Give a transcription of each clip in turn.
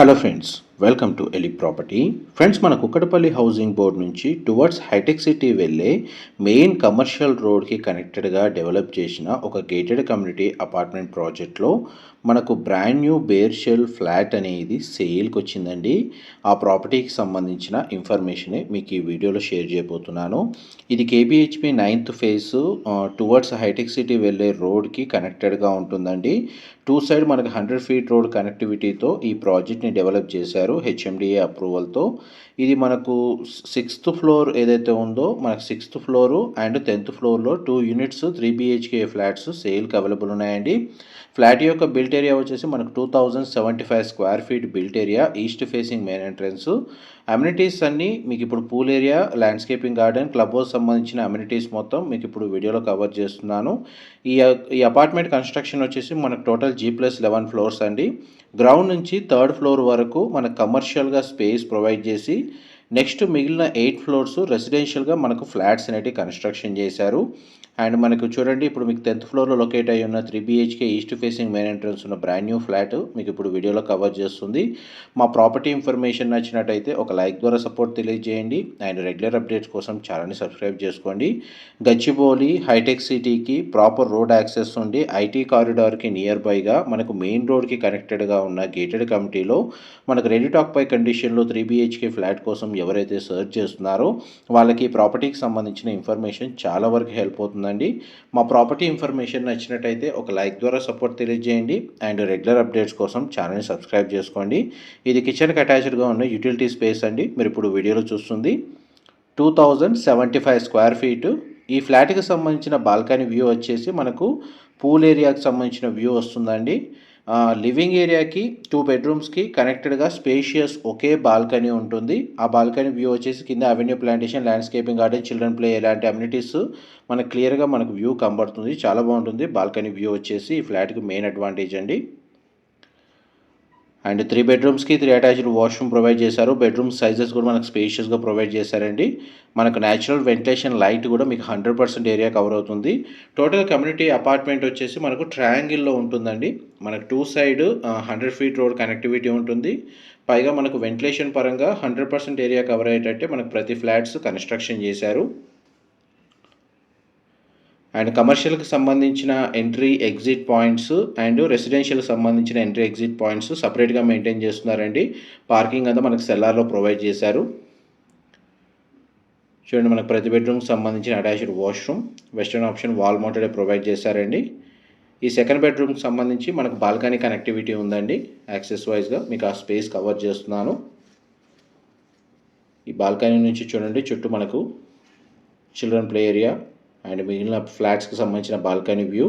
Hello friends, welcome to Eli property. Friends, మన Kukatpally housing board నుంచి towards hitech city వెళ్ళే main commercial రోడ్కి కనెక్టెడ్గా డెవలప్ చేసిన ఒక గేటెడ్ కమ్యూనిటీ అపార్ట్మెంట్ ప్రాజెక్ట్లో మనకు brand new bare shell flat అనేది సేల్కి వచ్చిందండి. ఆ ప్రాపర్టీకి సంబంధించిన ఇన్ఫర్మేషనే మీకు ఈ వీడియోలో షేర్ చేయబోతున్నాను. ఇది KBHP 9th phase towards hitech city వెళ్ళే రోడ్కి కనెక్టెడ్గా ఉంటుందండి. టూ సైడ్ మనకు 100 ఫీట్ రోడ్ కనెక్టివిటీతో ఈ ప్రాజెక్ట్ని డెవలప్ చేశారు హెచ్ఎండిఏ అప్రూవల్తో. ఇది మనకు 6th ఫ్లోర్ ఏదైతే ఉందో మనకు 6th ఫ్లోరు అండ్ 10th ఫ్లోర్లో 2 యూనిట్స్ 3 బిహెచ్కే ఫ్లాట్స్ సేల్కి అవైలబుల్ ఉన్నాయండి. ఫ్లాట్ యొక్క బిల్ట్ ఏరియా వచ్చేసి మనకు 2075 square feet built area, east facing main entrance. Amenities అన్నీ మీకు ఇప్పుడు pool area, landscaping garden, club house సంబంధించిన అమ్యూనిటీస్ మొత్తం మీకు ఇప్పుడు వీడియోలో కవర్ చేస్తున్నాను. ఈ ఈ అపార్ట్మెంట్ కన్స్ట్రక్షన్ వచ్చేసి మనకు టోటల్ G+11 ఫ్లోర్స్ అండి. గ్రౌండ్ నుంచి 3rd ఫ్లోర్ వరకు మనకు కమర్షియల్గా స్పేస్ ప్రొవైడ్ చేసి నెక్స్ట్ మిగిలిన 8 ఫ్లోర్స్ రెసిడెన్షియల్గా మనకు ఫ్లాట్స్ అనేవి కన్స్ట్రక్షన్ చేశారు. అండ్ మనకు చూడండి, ఇప్పుడు మీకు 10th ఫ్లోర్లో లొకేట్ అయ్యి ఉన్న 3 BHK east facing main entrance ఉన్న బ్రాండ్ న్యూ ఫ్లాట్ మీకు ఇప్పుడు వీడియోలో కవర్ చేస్తుంది. మా ప్రాపర్టీ ఇన్ఫర్మేషన్ నచ్చినట్టయితే ఒక లైక్ ద్వారా సపోర్ట్ తెలియజేయండి అండ్ రెగ్యులర్ అప్డేట్స్ కోసం ఛానల్ని సబ్స్క్రైబ్ చేసుకోండి. గచ్చిబౌలి హైటెక్ సిటీకి ప్రాపర్ రోడ్ యాక్సెస్ ఉండి ఐటీ కారిడార్కి నియర్ బైగా మనకు మెయిన్ రోడ్కి కనెక్టెడ్గా ఉన్న గేటెడ్ కమిటీలో మనకు రెడీ టాక్ పై కండిషన్లో 3 బిహెచ్కే ఫ్లాట్ కోసం ఎవరైతే సర్చ్ చేస్తున్నారో వాళ్ళకి ప్రాపర్టీకి సంబంధించిన ఇన్ఫర్మేషన్ చాలా వరకు హెల్ప్ అవుతుందండి. మా ప్రాపర్టీ ఇన్ఫర్మేషన్ నచ్చినట్టయితే ఒక లైక్ ద్వారా సపోర్ట్ తెలియజేయండి అండ్ రెగ్యులర్ అప్డేట్స్ కోసం ఛానల్ని సబ్స్క్రైబ్ చేసుకోండి. ఇది కిచెన్కి అటాచ్డ్గా ఉన్న యూటిలిటీ స్పేస్ అండి. మీరు ఇప్పుడు వీడియోలో చూస్తుంది 2075 స్క్వేర్ ఫీట్. ఈ ఫ్లాట్కి సంబంధించిన బాల్కనీ వ్యూ వచ్చేసి మనకు పూల్ ఏరియాకి సంబంధించిన వ్యూ వస్తుందండి. లివింగ్ ఏరియాకి 2 బెడ్రూమ్స్కి కనెక్టెడ్గా స్పేషియస్ ఒకే బాల్కనీ ఉంటుంది. ఆ బాల్కనీ వ్యూ వచ్చేసి కింద avenue plantation, landscaping garden, children play ఇలాంటి అమ్యూనిటీస్ మనకు క్లియర్గా మనకు వ్యూ కనబడుతుంది. చాలా బాగుంటుంది బాల్కనీ వ్యూ వచ్చేసి ఈ ఫ్లాట్కి మెయిన్ అడ్వాంటేజ్ అండి. అండ్ 3 బెడ్రూమ్స్కి 3 అటాచ్డ్ వాష్రూమ్ ప్రొవైడ్ చేశారు. బెడ్రూమ్ సైజెస్ కూడా మనకు స్పేషియస్గా ప్రొవైడ్ చేశారండి. మనకు న్యాచురల్ వెంటిలేషన్ లైట్ కూడా మీకు 100% ఏరియా కవర్ అవుతుంది. టోటల్ కమ్యూనిటీ అపార్ట్మెంట్ వచ్చేసి మనకు ట్రయాంగిల్లో ఉంటుందండి. మనకు 2 సైడ్ 100 ఫీట్ రోడ్ కనెక్టివిటీ ఉంటుంది. పైగా మనకు వెంటిలేషన్ పరంగా 100% ఏరియా కవర్ అయ్యేటట్టే మనకు ప్రతి ఫ్లాట్స్ కన్స్ట్రక్షన్ చేశారు. అండ్ కమర్షియల్కి సంబంధించిన ఎంట్రీ ఎగ్జిట్ పాయింట్స్ అండ్ రెసిడెన్షియల్కి సంబంధించిన ఎంట్రీ ఎగ్జిట్ పాయింట్స్ సపరేట్గా మెయింటైన్ చేస్తున్నారండి. పార్కింగ్ అంతా మనకు సెల్లార్లో ప్రొవైడ్ చేశారు. చూడండి, మనకు ప్రతి బెడ్రూమ్కి సంబంధించిన attached washroom, western option wall mounted provide చేశారండి. ఈ సెకండ్ బెడ్రూమ్కి సంబంధించి మనకు బాల్కనీ కనెక్టివిటీ ఉందండి. యాక్సెస్ వైజ్గా మీకు ఆ స్పేస్ కవర్ చేస్తున్నాను. ఈ బాల్కనీ నుంచి చూడండి, చుట్టూ మనకు చిల్డ్రన్ ప్లే ఏరియా అండ్ మిగిలిన ఫ్లాట్స్కి సంబంధించిన బాల్కనీ వ్యూ.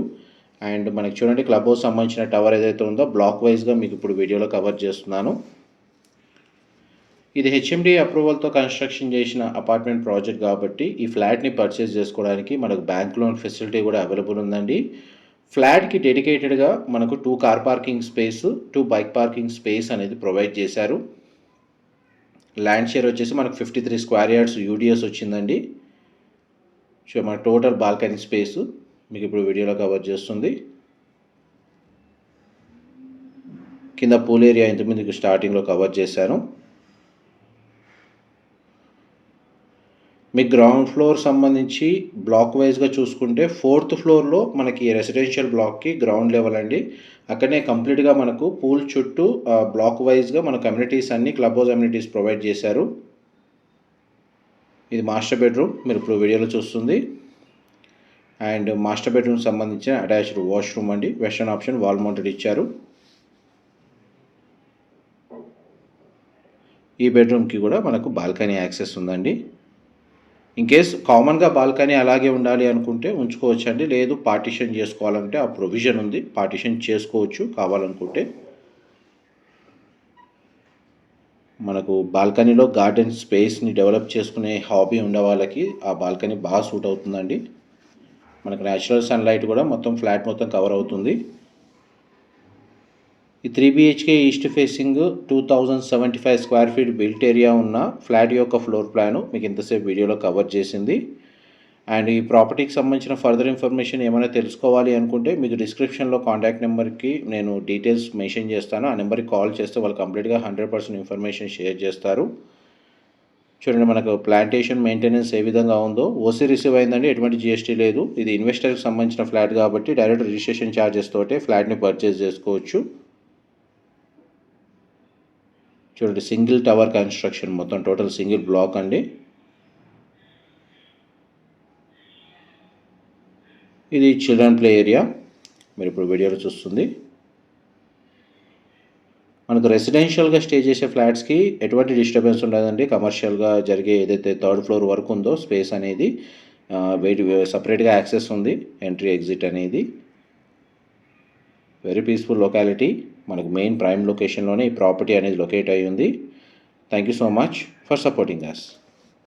అండ్ మనకి చూడండి, క్లబ్ హౌస్ సంబంధించిన టవర్ ఏదైతే ఉందో బ్లాక్ వైజ్గా మీకు ఇప్పుడు వీడియోలో కవర్ చేస్తున్నాను. ఇది హెచ్ఎండి అప్రూవల్తో కన్స్ట్రక్షన్ చేసిన అపార్ట్మెంట్ ప్రాజెక్ట్ కాబట్టి ఈ ఫ్లాట్ని పర్చేస్ చేసుకోవడానికి మనకు బ్యాంక్ లోన్ ఫెసిలిటీ కూడా అవైలబుల్ ఉందండి. ఫ్లాట్కి డెడికేటెడ్గా మనకు 2 car parking space, 2 bike parking space అనేది ప్రొవైడ్ చేశారు. ల్యాండ్ షేర్ వచ్చేసి మనకు 53 స్క్వేర్ యార్డ్స్ యూడిఎస్ వచ్చిందండి. సో మన టోటల్ బాల్కనీ స్పేస్ మీకు ఇప్పుడు వీడియోలో కవర్ చేస్తుంది. కింద పూల్ ఏరియా ఇంతకుముందుకు స్టార్టింగ్లో కవర్ చేశాను. మీ గ్రౌండ్ ఫ్లోర్ సంబంధించి బ్లాక్ వైజ్గా చూసుకుంటే 4th ఫ్లోర్లో మనకి రెసిడెన్షియల్ బ్లాక్కి గ్రౌండ్ లెవెల్ అండి. అక్కడనే కంప్లీట్గా మనకు పూల్ చుట్టూ బ్లాక్ వైజ్గా మన కమ్యూనిటీస్ అన్ని క్లబ్ హౌస్ అమ్యూనిటీస్ ప్రొవైడ్ చేశారు. ఇది మాస్టర్ బెడ్రూమ్ మీరు ఇప్పుడు వీడియోలో చూస్తుంది. అండ్ మాస్టర్ బెడ్రూమ్ సంబంధించిన అటాచ్డ్ వాష్రూమ్ అండి. వెస్టర్న్ ఆప్షన్ వాల్ మౌంటెడ్ ఇచ్చారు. ఈ బెడ్రూమ్కి కూడా మనకు బాల్కనీ యాక్సెస్ ఉందండి. ఇన్ కేస్ కామన్గా బాల్కనీ అలాగే ఉండాలి అనుకుంటే ఉంచుకోవచ్చు అండి. లేదు పార్టిషన్ చేసుకోవాలంటే ఆ ప్రొవిజన్ ఉంది, పార్టిషన్ చేసుకోవచ్చు కావాలనుకుంటే. మనకు బాల్కనీలో గార్డెన్ స్పేస్ని డెవలప్ చేసుకునే హాబీ ఉండే వాళ్ళకి ఆ బాల్కనీ బాగా సూట్ అవుతుందండి. మనకు న్యాచురల్ సన్లైట్ కూడా మొత్తం ఫ్లాట్ మొత్తం కవర్ అవుతుంది. ఈ 3 BHK east facing 2075 square feet built area ఉన్న ఫ్లాట్ యొక్క ఫ్లోర్ ప్లాను మీకు ఇంతసేపు వీడియోలో కవర్ చేసింది. అండ్ ఈ ప్రాపర్టీకి సంబంధించిన ఫర్దర్ ఇన్ఫర్మేషన్ ఏమైనా తెలుసుకోవాలి అనుకుంటే మీకు డిస్క్రిప్షన్లో కాంటాక్ట్ నెంబర్కి నేను డీటెయిల్స్ మెన్షన్ చేస్తాను. ఆ నెంబర్కి కాల్ చేస్తే వాళ్ళు కంప్లీట్గా 100% ఇన్ఫర్మేషన్ షేర్ చేస్తారు. చూడండి, మనకు ప్లాంటేషన్ మెయింటెనెన్స్ ఏ విధంగా ఉందో. ఓసీ రిసీవ్ అయిందండి, ఎటువంటి జిఎస్టీ లేదు. ఇది ఇన్వెస్టర్కి సంబంధించిన ఫ్లాట్ కాబట్టి డైరెక్ట్ రిజిస్ట్రేషన్ ఛార్జెస్ తోటే ఫ్లాట్ని పర్చేస్ చేసుకోవచ్చు. చూడండి, సింగిల్ టవర్ కన్స్ట్రక్షన్, మొత్తం టోటల్ సింగిల్ బ్లాక్ అండి. ఇది చిల్డ్రన్ ప్లే ఏరియా, మీరు ఇప్పుడు వీడియోలో చూస్తుంది. మనకు రెసిడెన్షియల్గా స్టే చేసే ఫ్లాట్స్కి ఎటువంటి డిస్టర్బెన్స్ ఉండదండి. కమర్షియల్గా జరిగే ఏదైతే థర్డ్ ఫ్లోర్ వరకు ఉందో స్పేస్ అనేది సపరేట్గా యాక్సెస్ ఉంది, ఎంట్రీ ఎగ్జిట్ అనేది. వెరీ పీస్ఫుల్ లొకాలిటీ, మనకు మెయిన్ ప్రైమ్ లొకేషన్లోనే ఈ ప్రాపర్టీ అనేది లొకేట్ అయ్యి ఉంది. Thank you so much for supporting us.